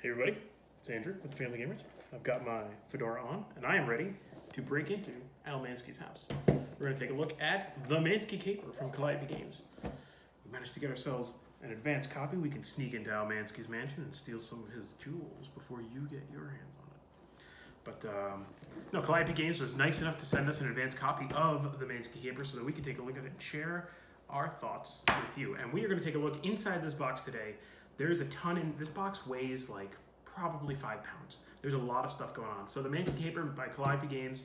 Hey everybody, it's Andrew with Family Gamers. I've got my fedora on, and I am ready to break into Al Mansky's house. We're going to take a look at the Mansky Caper from Calliope Games. We managed to get ourselves an advanced copy. We can sneak into Al Mansky's mansion and steal some of his jewels before you get your hands on it. But no, Calliope Games was nice enough to send us an advanced copy of the Mansky Caper so that we could take a look at it and share our thoughts with you. And we are going to take a look inside this box today. There's a ton in this box, weighs like probably 5 pounds. There's a lot of stuff going on. So the Mansky Caper by Calliope Games,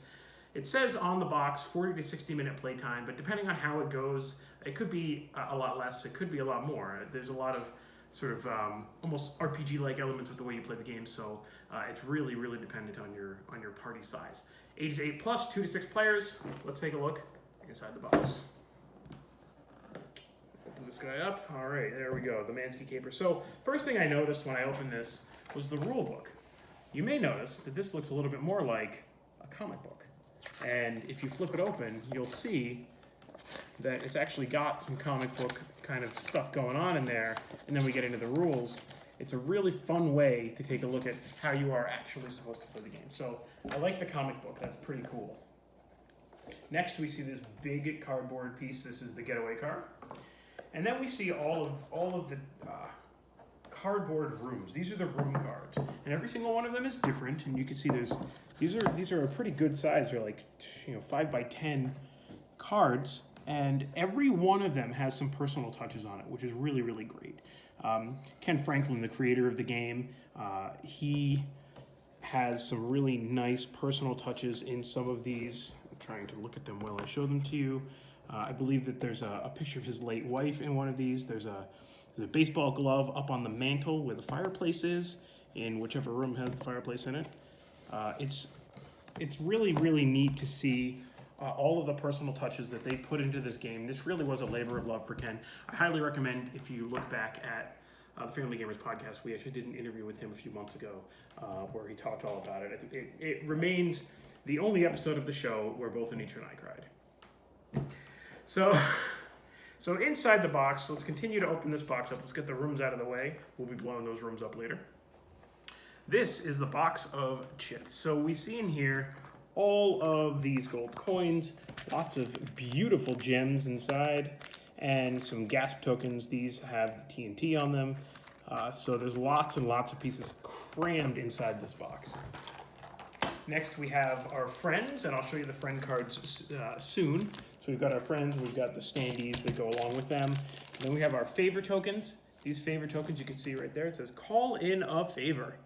it says on the box 40 to 60 minute playtime, but depending on how it goes, it could be a lot less, it could be a lot more. There's a lot of sort of almost RPG-like elements with the way you play the game, so it's really, really dependent on your party size. 8 is 8 plus, 2 to 6 players. Let's take a look inside the box. This guy up. All right, there we go, the Mansky Caper. So first thing I noticed when I opened this was the rule book. You may notice that this looks a little bit more like a comic book. And if you flip it open, you'll see that it's actually got some comic book kind of stuff going on in there, and then we get into the rules. It's a really fun way to take a look at how you are actually supposed to play the game. So I like the comic book, that's pretty cool. Next we see this big cardboard piece. This is the getaway car. And then we see all of the cardboard rooms. These are the room cards, and every single one of them is different. And you can see these are a pretty good size. They're like 5 by 10 cards, and every one of them has some personal touches on it, which is really, really great. Ken Franklin, the creator of the game, he has some really nice personal touches in some of these. I'm trying to look at them while I show them to you. I believe that there's a picture of his late wife in one of these. There's a baseball glove up on the mantle where the fireplace is, in whichever room has the fireplace in it. It's really, really neat to see all of the personal touches that they put into this game. This really was a labor of love for Ken. I highly recommend, if you look back at the Family Gamers podcast, we actually did an interview with him a few months ago where he talked all about it. It remains the only episode of the show where both Anitra and I cried. So inside the box, let's continue to open this box up. Let's get the rooms out of the way. We'll be blowing those rooms up later. This is the box of chits. So we see in here all of these gold coins, lots of beautiful gems inside, and some gasp tokens. These have TNT on them. So there's lots and lots of pieces crammed inside this box. Next we have our friends, and I'll show you the friend cards soon. So we've got our friends, we've got the standees that go along with them. And then we have our favor tokens. These favor tokens you can see right there. It says call in a favor.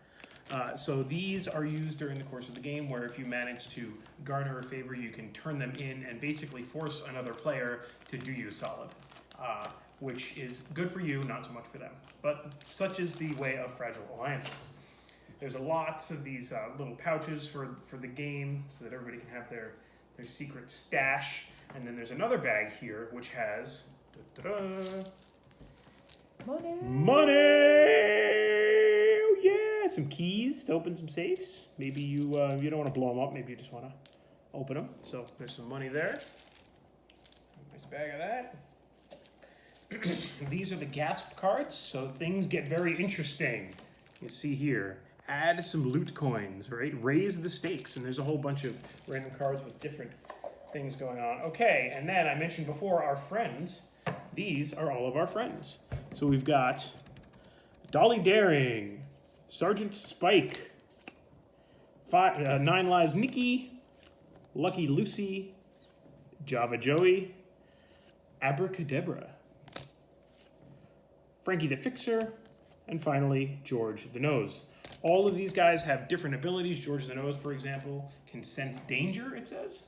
So these are used during the course of the game, where if you manage to garner a favor, you can turn them in and basically force another player to do you a solid, which is good for you, not so much for them. But such is the way of fragile alliances. There's lots of these little pouches for the game so that everybody can have their secret stash. And then there's another bag here which has money! Oh yeah, some keys to open some safes. Maybe you don't want to blow them up. Maybe you just want to open them. So there's some money there. Nice bag of that. These are the gasp cards, so things get very interesting. You see here. Add some loot coins, right? Raise the stakes, and there's a whole bunch of random cards with different things going on. Okay, and then I mentioned before our friends. These are all of our friends. So we've got Dolly Daring, Sergeant Spike, 9 Lives Nikki, Lucky Lucy, Java Joey, Abracadabra, Frankie the Fixer, and finally George the Nose. All of these guys have different abilities. George the Nose, for example, can sense danger, it says.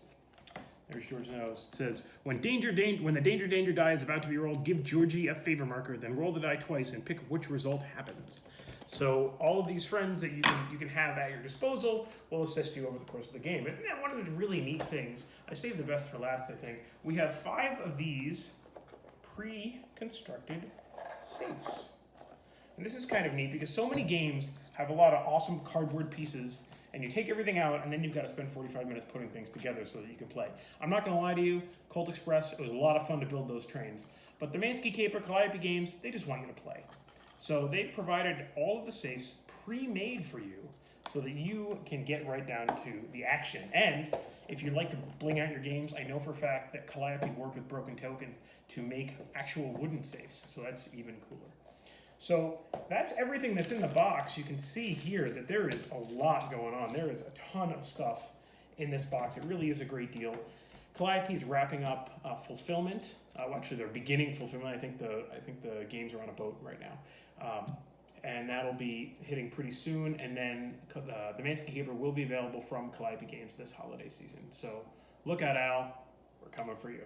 There's George the Nose. It says, when the danger die is about to be rolled, give Georgie a favor marker, then roll the die twice and pick which result happens. So all of these friends that you can have at your disposal will assist you over the course of the game. And then one of the really neat things, I saved the best for last, I think, we have 5 of these pre-constructed safes. And this is kind of neat because so many games have a lot of awesome cardboard pieces, and you take everything out, and then you've got to spend 45 minutes putting things together so that you can play. I'm not going to lie to you, Colt Express, it was a lot of fun to build those trains. But the Mansky Caper, Calliope Games, they just want you to play. So they've provided all of the safes pre-made for you so that you can get right down to the action. And if you'd like to bling out your games, I know for a fact that Calliope worked with Broken Token to make actual wooden safes, so that's even cooler. So that's everything that's in the box. You can see here that there is a lot going on. There is a ton of stuff in this box. It really is a great deal. Calliope is wrapping up fulfillment. Well, actually, they're beginning fulfillment. I think the games are on a boat right now, and that'll be hitting pretty soon. And then the Mansky Caper will be available from Calliope Games this holiday season. So look out, Al. We're coming for you.